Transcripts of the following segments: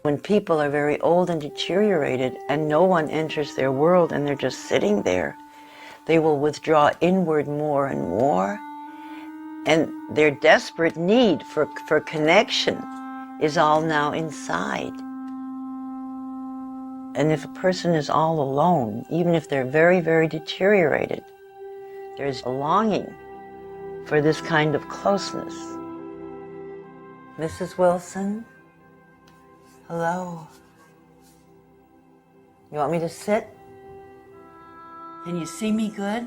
When people are very old and deteriorated and no one enters their world and they're just sitting there, they will withdraw inward more and more. And their desperate need for connection is all now inside. And if a person is all alone, even if they're very, very deteriorated, there's a longing for this kind of closeness. Mrs. Wilson, hello. You want me to sit? Can you see me good?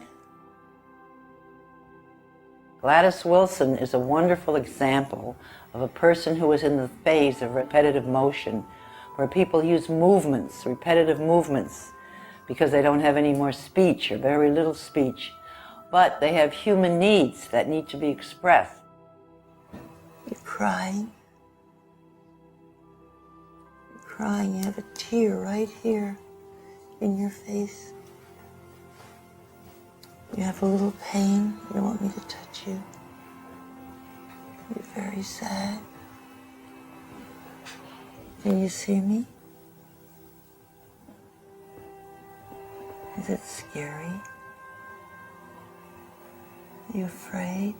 Gladys Wilson is a wonderful example of a person who is in the phase of repetitive motion, where people use movements, repetitive movements, because they don't have any more speech or very little speech, but they have human needs that need to be expressed. You're crying. You're crying. You have a tear right here in your face. You have a little pain. You don't want me to touch you. You're very sad. Can you see me? Is it scary? Are you afraid?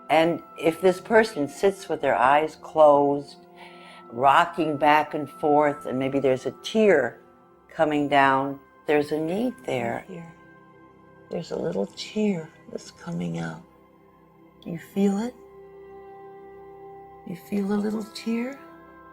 And if this person sits with their eyes closed, rocking back and forth, and maybe there's a tear coming down, there's a need there. There's a little tear that's coming out. You feel it? You feel a little tear?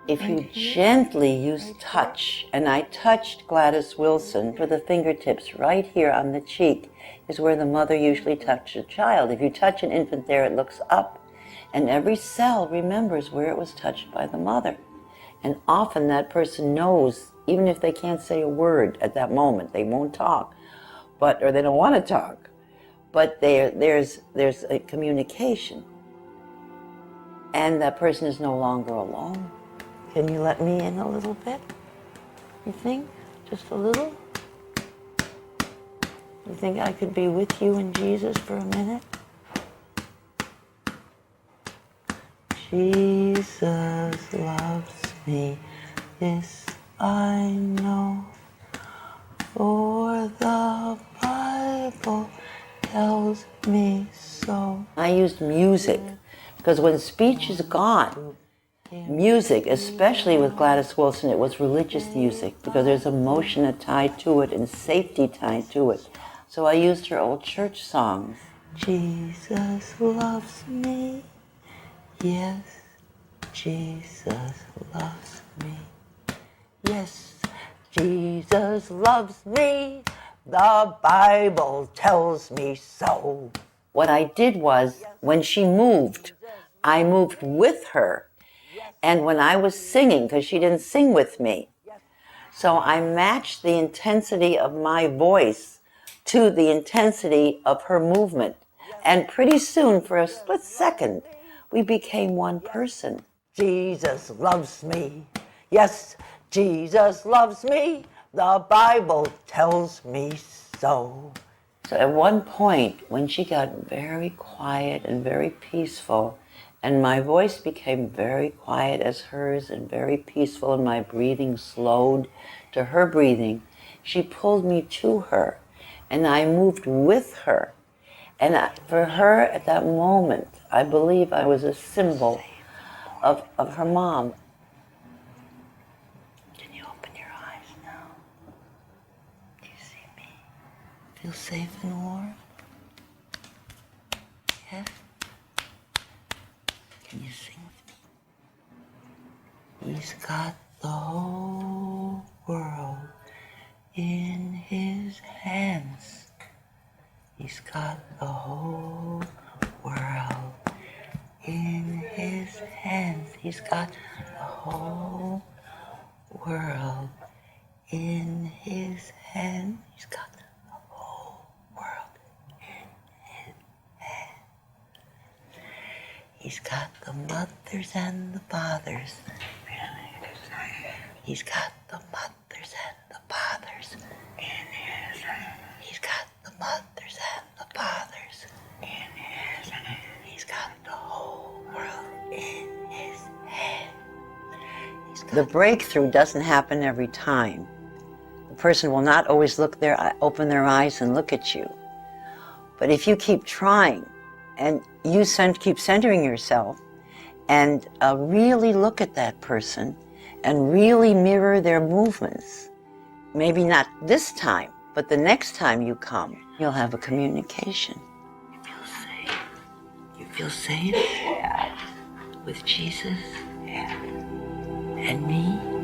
If you gently use touch, and I touched Gladys Wilson for the fingertips right here on the cheek, is where the mother usually touches a child. If you touch an infant there, it looks up, and every cell remembers where it was touched by the mother. And often that person knows, even if they can't say a word at that moment, they won't talk, or they don't want to talk, but there's a communication. And that person is no longer alone. Can you let me in a little bit? You think? Just a little? You think I could be with you and Jesus for a minute? Jesus loves me, this I know, for the Bible tells me so. I used music, because when speech is gone, music, especially with Gladys Wilson, it was religious music, because there's emotion tied to it and safety tied to it. So I used her old church songs. Jesus loves me, yes, Jesus loves me. Yes, Jesus loves me, the Bible tells me so. What I did was, when she moved, I moved with her. And when I was singing, because she didn't sing with me, so I matched the intensity of my voice to the intensity of her movement. And pretty soon, for a split second, we became one person. Jesus loves me. Yes, Jesus loves me. The Bible tells me so. So at one point, when she got very quiet and very peaceful, and my voice became very quiet as hers and very peaceful, and my breathing slowed to her breathing, she pulled me to her, and I moved with her. And for her, at that moment, I believe I was a symbol of her mom. Can you open your eyes now? Do you see me? Feel safe and warm? Yes? Can you sing with me? He's got the whole world in his hands. He's got the whole world in his hands. He's got the whole world in his hands. He's got the whole world in his hands. He's got the mothers and the fathers. He's got the mothers and the fathers in his hands. He's got the mothers and the fathers in his hands. He's got the whole world in his hands. He's The breakthrough doesn't happen every time. The person will not always open their eyes and look at you. But if you keep trying, and you keep centering yourself, and really look at that person, and really mirror their movements, maybe not this time, but the next time you come, you'll have a communication. You feel safe. You feel safe? Yeah. With Jesus? Yeah. And me?